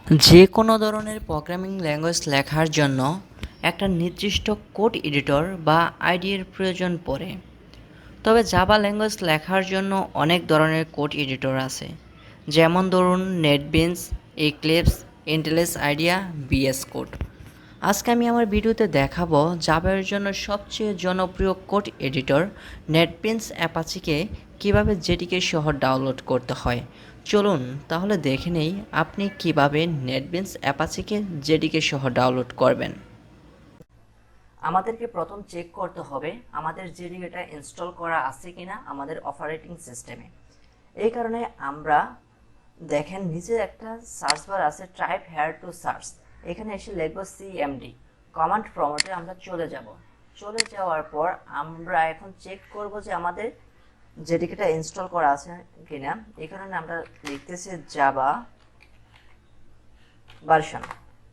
যে কোনো ধরনের প্রোগ্রামিং ল্যাঙ্গুয়েজ লেখার জন্য একটা নির্দিষ্ট কোড এডিটর বা আইডির প্রয়োজন পড়ে। তবে জাভা ল্যাঙ্গুয়েজ লেখার জন্য অনেক ধরনের কোড এডিটর আছে, যেমন ধরুন NetBeans, Eclipse, IntelliJ IDEA, VS code. আজকে আমি আমার ভিডিওতে দেখাবো জাভার জন্য সবচেয়ে জনপ্রিয় কোড এডিটর নেটবিনস অ্যাপাচিকে কীভাবে জেডিকে সহ ডাউনলোড করতে হয়। চলুন তাহলে দেখে নেই আপনি কিভাবে নেটবিনস অ্যাপাচিকে জেডিকে সহ ডাউনলোড করবেন। আমাদেরকে প্রথম চেক করতে হবে আমাদের জেডিকেটা ইনস্টল করা আছে কিনা আমাদের অপারেটিং সিস্টেমে। এই কারণে আমরা দেখেন নিচে একটা সার্চ বার আছে, টাইপ হেয়ার টু সার্চ। এখানে এসে লিখব সিএমডি, কমান্ড প্রম্পটে আমরা চলে যাব। চলে যাওয়ার পর আমরা এখন চেক করব যে আমাদের জেডিকেটা ইনস্টল করা আছে কিনা। এই কারণে আমরা লিখতেছি জাভা ভার্সন।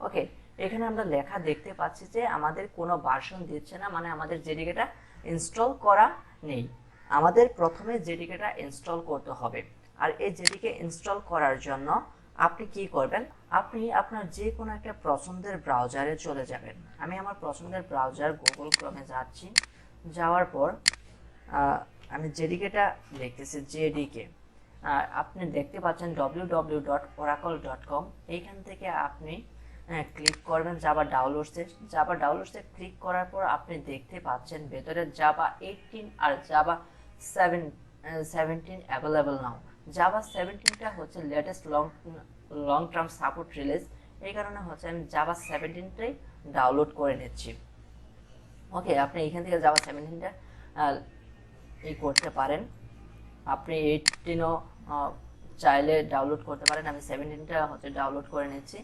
ওকে, এখানে আমরা লেখা দেখতে পাচ্ছি যে আমাদের কোনো ভার্সন দিচ্ছে না, মানে আমাদের জেডিকেটা ইনস্টল করা নেই। আমাদের প্রথমে জেডিকেটা ইনস্টল করতে হবে। আর এই জেডিকে ইনস্টল করার জন্য আপনি কি করবেন, আপনি আপনার যে কোনো একটা পছন্দের ব্রাউজারে চলে যাবেন। আমি আমার পছন্দের ব্রাউজার গুগল ক্রমে যাচ্ছি। যাওয়ার পর আমি জেডিকেটা লিখতেছি জেডিকে। আপনি দেখতে পাচ্ছেন www.oracle.com। এইখান থেকে আপনি ক্লিক করবেন জাভা ডাউনলোডসে। জাভা ডাউনলোডসে ক্লিক করার পর আপনি দেখতে পাচ্ছেন ভেতরে জাভা 18 আর জাভা 17 অ্যাভেলেবল নাও। জাভা 17টা হচ্ছে latest long term support release. এই কারণে হচ্ছে আমি জাভা 17টাই ডাউনলোড করে নিচ্ছি। ওকে, আপনি এখান থেকে জাভা 17টা করতে পারেন। আপনি 18ও চাইলে ডাউনলোড করতে পারেন। আমি 17টা হচ্ছে ডাউনলোড করে নিচ্ছি।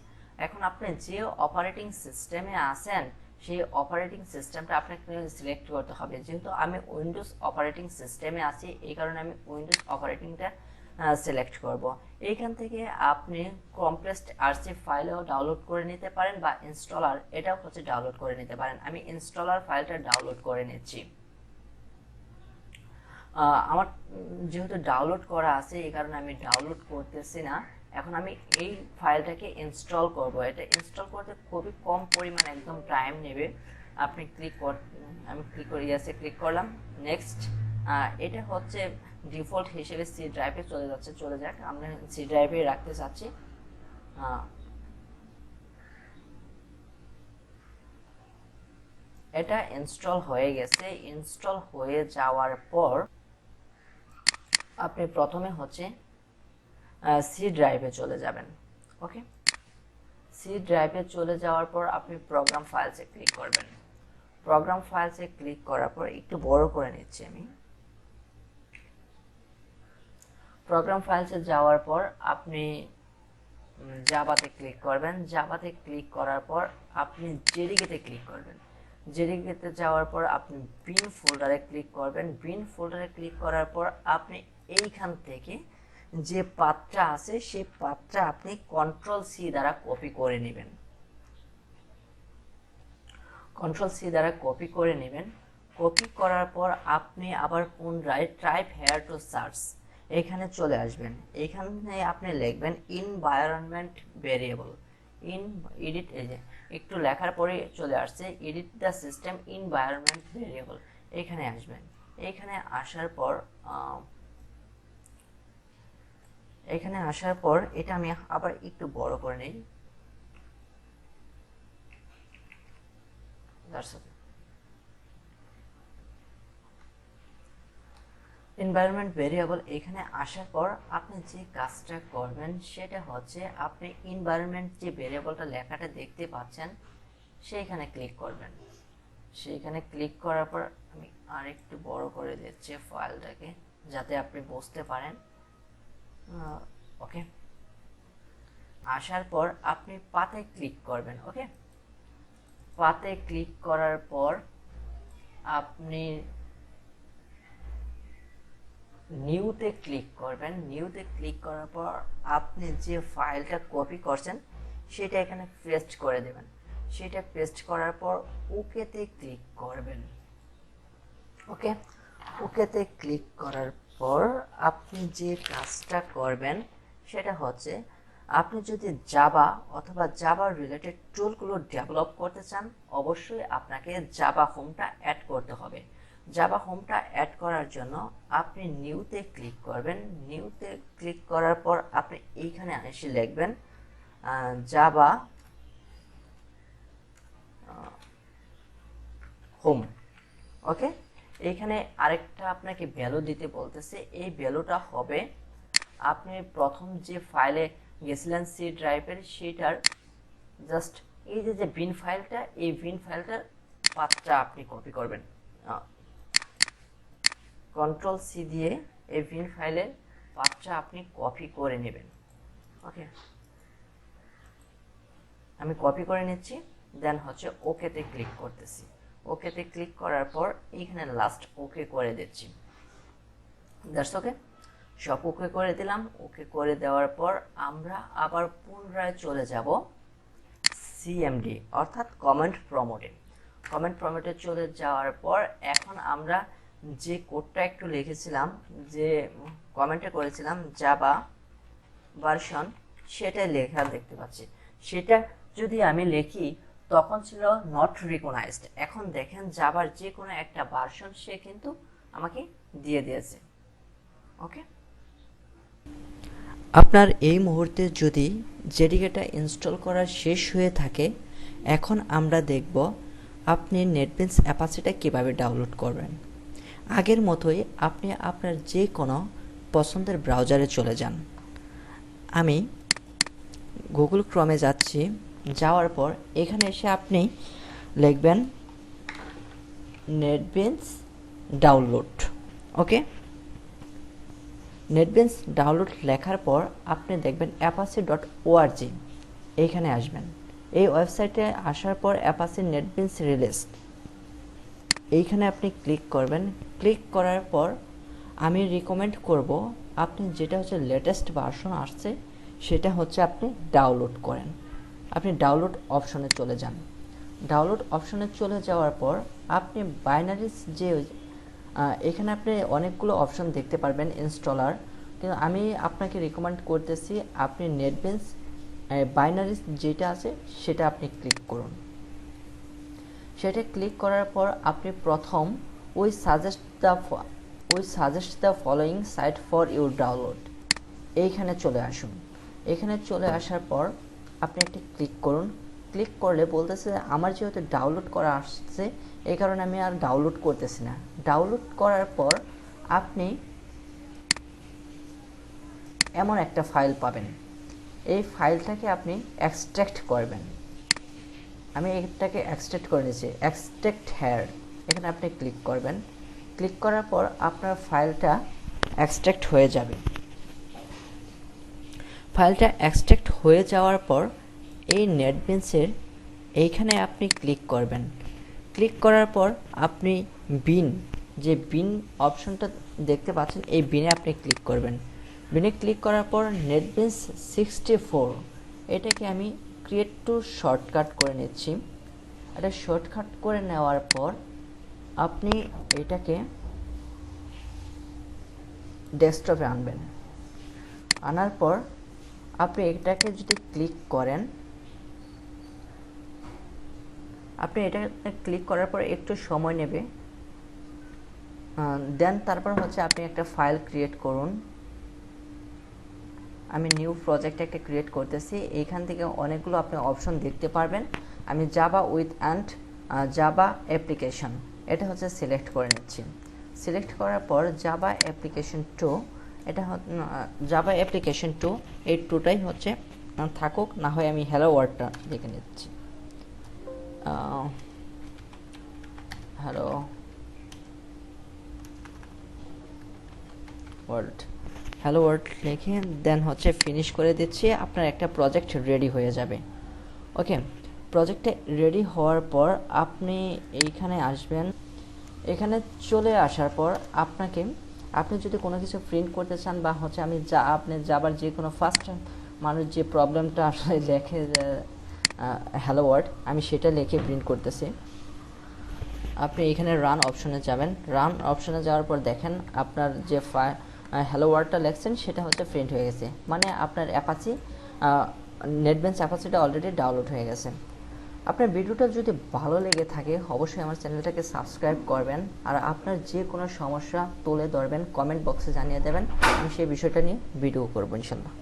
এখন আপনি যে অপারেটিং সিস্টেমে আছেন সেই অপারেটিং সিস্টেমটা আপনাকে সিলেক্ট করতে হবে। যেহেতু আমি উইন্ডোজ অপারেটিং সিস্টেমে আছি, এই কারণে আমি উইন্ডোজ অপারেটিংটা সিলেক্ট করব। এইখান থেকে আপনি কম্প্রেসড আরসিভ ফাইলও ডাউনলোড করে নিতে পারেন বা ইনস্টলার এটাও হচ্ছে ডাউনলোড করে নিতে পারেন। আমি ইনস্টলার ফাইলটা ডাউনলোড করে নিচ্ছি। আমার যেহেতু ডাউনলোড করা আছে এই কারণে আমি ডাউনলোড করতেছি না। এখন আমি এই ফাইলটাকে ইনস্টল করব। এটা ইনস্টল করতে খুবই কম পরিমাণ, একদম টাইম নেবে। আপনি আমি ক্লিক করে ইয়াসে ক্লিক করলাম, নেক্সট। এটা হচ্ছে ডিফল্ট হিসেবে সি ড্রাইভে চলে যাচ্ছে। চলে যাক, আমরা সি ড্রাইভে রাখতে চাচ্ছি। এটা ইনস্টল হয়ে গেছে। ইনস্টল হয়ে যাওয়ার পর আপনি প্রথমে হচ্ছে সি ড্রাইভে চলে যাবেন। ওকে, সি ড্রাইভে চলে যাওয়ার পর আপনি প্রোগ্রাম ফাইলসে ক্লিক করবেন। প্রোগ্রাম ফাইলসে ক্লিক করার পর একটু বড় করে নিচ্ছি আমি। প্রোগ্রাম ফাইলসে যাওয়ার পর আপনি জাভাতে ক্লিক করবেন। জাভাতে ক্লিক করার পর আপনি জেডিকেতে ক্লিক করবেন। জেডিকেতে যাওয়ার পর আপনি বিন ফোল্ডারে ক্লিক করবেন। বিন ফোল্ডারে ক্লিক করার পর আপনি এইখান থেকে যে পাথটা আছে সেই পাথটা আপনি কন্ট্রোল সি দ্বারা কপি করে নেবেন। কন্ট্রোল সি দ্বারা কপি করে নেবেন। কপি করার পর আপনি আবার পুনরায় টাইপ হেয়ার টু সার্চ এখানে চলে আসবেন। এখানে আপনি লিখবেন এনভায়রনমেন্ট ভেরিয়েবল। এডিট, এই যে একটু লেখার পরে চলে আসছে edit the system environment variable. এখানে আসবেন। এখানে আসার পর এটা আমি আবার একটু বড় করে নিই। এনভায়রনমেন্ট ভেরিয়েবল এখানে আসার পর আপনি যে কাজটা করবেন সেটা হচ্ছে আপনি এনভায়রনমেন্ট যে ভেরিয়েবলটা লেখাটা দেখতে পাচ্ছেন সেইখানে ক্লিক করবেন। সেইখানে ক্লিক করার পর আমি আরেকটু বড় করে দিচ্ছি ফাইলটাকে যাতে আপনি বুঝতে পারেন। ওকে, আসার পর আপনি পাতে ক্লিক করবেন। ওকে, পাতে ক্লিক করার পর আপনি নিউতে ক্লিক করবেন। নিউতে ক্লিক করার পর আপনি যে ফাইলটা কপি করছেন সেটা এখানে পেস্ট করে দেবেন। সেটা পেস্ট করার পর ওকেতে ক্লিক করবেন। ওকে, ওকেতে ক্লিক করার পর আপনি যে কাজটা করবেন সেটা হচ্ছে আপনি যদি জাভা অথবা জাভা রিলেটেড টুলগুলো ডেভেলপ করতে চান, অবশ্যই আপনাকে জাভা হোমটা অ্যাড করতে হবে। জাভা হোমটা অ্যাড করার জন্য আপনি নিউতে ক্লিক করবেন। নিউতে ক্লিক করার পর আপনি এইখানে এসে লিখবেন জাভা হোম। ওকে, এইখানে আরেকটা আপনাকে ভ্যালু দিতে বলতেছে। এই ভ্যালুটা হবে আপনি প্রথম যে ফাইলে গেছিলেন সি ড্রাইভের, সেটার জাস্ট এই যে বিন ফাইলটা, এই বিন ফাইলটার পাথটা আপনি কপি করবেন। কন্ট্রোল সি দিয়ে এই বিন ফাইলের পাথটা আপনি কপি করে নেবেন। ওকে, আমি কপি করে নিচ্ছি, দেন হচ্ছে ওকেতে ক্লিক করতেছি। ওকেতে ক্লিক করার পর এইখানে লাস্ট ওকে করে দিচ্ছি। দ্যাটস ওকে, সব ওকে করে দিলাম। ওকে করে দেওয়ার পর আমরা আবার পুনরায় চলে যাব সিএমডি অর্থাৎ কমেন্ট প্রমোটে। কমেন্ট প্রমোটে চলে যাওয়ার পর এখন আমরা যে কোডটা একটু লিখেছিলাম, যে কমেন্টে করেছিলাম জাভা ভার্সন, সেটা লেখা দেখতে পাচ্ছি। সেটা যদি আমি লিখি তখন ছিল নট রিকগনাইজড। এখন দেখেন জাভার যে কোনো একটা ভার্সন সে কিন্তু আমাকে দিয়ে দিয়েছে। ওকে, আপনার এই মুহূর্তে যদি জেডিকেটা ইনস্টল করা শেষ হয়ে থাকে, এখন আমরা দেখব আপনি নেটবিনস অ্যাপাচেটা কীভাবে ডাউনলোড করবেন। আগের মতোই আপনি আপনার যে কোনো পছন্দের ব্রাউজারে চলে যান। আমি গুগল ক্রমে যাচ্ছি। যাওয়ার পর এখানে এসে আপনি লিখবেন নেটবিনস ডাউনলোড। ওকে, নেটবিনস ডাউনলোড লেখার পর আপনি দেখবেন apache.org, এইখানে আসবেন। এই ওয়েবসাইটে আসার পর অ্যাপাচি নেটবিনস রিলিজ, এইখানে আপনি ক্লিক করবেন। ক্লিক করার পর আমি রিকমেন্ড করব আপনি যেটা হচ্ছে লেটেস্ট ভার্সন আসছে সেটা হচ্ছে আপনি ডাউনলোড করেন। আপনি ডাউনলোড অপশনে চলে যান। ডাউনলোড অপশনে চলে যাওয়ার পর আপনি বাইনারিজ যে এখানে আপনি অনেকগুলো অপশন দেখতে পারবেন ইনস্টলার, কিন্তু আমি আপনাকে রিকমেন্ড করতেছি আপনি নেটবিনস বাইনারিজ যেটা আছে সেটা আপনি ক্লিক করুন। সেটা ক্লিক করার পর আপনি প্রথম ওই suggest the following site for your download, এইখানে চলে আসুন। এখানে চলে আসার পর আপনি একটি ক্লিক করুন। ক্লিক করলে বলতেছে আমার যেহেতু ডাউনলোড করা আসছে এই কারণে আমি আর ডাউনলোড করতেছি না। ডাউনলোড করার পর আপনি এমন একটা ফাইল পাবেন, এই ফাইলটাকে আপনি এক্সট্রাক্ট করবেন। আমি এটাকে এক্সট্রাক্ট করে নিয়েছি, এক্সট্রাক্ট হেয়ার, এখানে আপনি ক্লিক করবেন। ক্লিক করার পর আপনার ফাইলটা এক্সট্রাক্ট হয়ে যাবে। ফাইলটা এক্সট্রাক্ট হয়ে যাওয়ার পর এই নেটবিনসের এইখানে আপনি ক্লিক করবেন। ক্লিক করার পর আপনি বিন, যে বিন অপশনটা দেখতে পাচ্ছেন, এই বিনে আপনি ক্লিক করবেন। বিনে ক্লিক করার পর নেটবিনস 64 এটাকে আমি ক্রিয়েট টু শর্টকাট করে নিচ্ছি। এটা শর্টকাট করে নেওয়ার পর আপনি এটাকে ডেস্কটপে আনবেন। আনার পর আপনি এটাকে যদি ক্লিক করেন, আপনি এটা ক্লিক করার পর একটু সময় নেবে, দেন তারপর হচ্ছে আপনি একটা ফাইল ক্রিয়েট করুন। আমি নিউ প্রজেক্ট একটা ক্রিয়েট করতেছি। এইখান থেকে অনেকগুলো আপনি অপশন দেখতে পারবেন। আমি Java with and Java application এটা হচ্ছে সিলেক্ট করে নিচ্ছি। সিলেক্ট করার পর জাভা অ্যাপ্লিকেশন 2, এটা জাভা অ্যাপ্লিকেশন 2, এই 2টাই হচ্ছে থাকুক, না হয় আমি হ্যালো ওয়ার্ডটা লিখে নিচ্ছি। হ্যালো ওয়ার্ড লিখে দেন হচ্ছে ফিনিশ করে দিচ্ছি। আপনার একটা প্রজেক্ট রেডি হয়ে যাবে। ওকে, প্রজেক্টটা রেডি হওয়ার পর আপনি এইখানে আসবেন। এখানে চলে আসার পর আপনি যদি কোনো কিছু প্রিন্ট করতে চান বা হচ্ছে আপনি যাবার যে কোনো ফার্স্ট মানুষ যে প্রবলেমটা আসলে লেখে হ্যালো ওয়ার্ড, আমি সেটা লিখে প্রিন্ট করতেছি। আপনি এখানে রান অপশনে যাবেন। রান অপশনে যাওয়ার পর দেখেন আপনার যে হ্যালো ওয়ার্ডটা লেখছেন সেটা হচ্ছে প্রিন্ট হয়ে গেছে, মানে আপনার অ্যাপাচি নেটবেন্স অ্যাপাচেটা অলরেডি ডাউনলোড হয়ে গেছে। আপনার ভিডিওটা যদি ভালো লেগে থাকে অবশ্যই আমার চ্যানেলটাকে সাবস্ক্রাইব করবেন, আর আপনার যে কোনো সমস্যা তুলে ধরবেন, কমেন্ট বক্সে জানিয়ে দেবেন, আমি সেই বিষয়টা নিয়ে ভিডিও করবো ইনশাল্লাহ।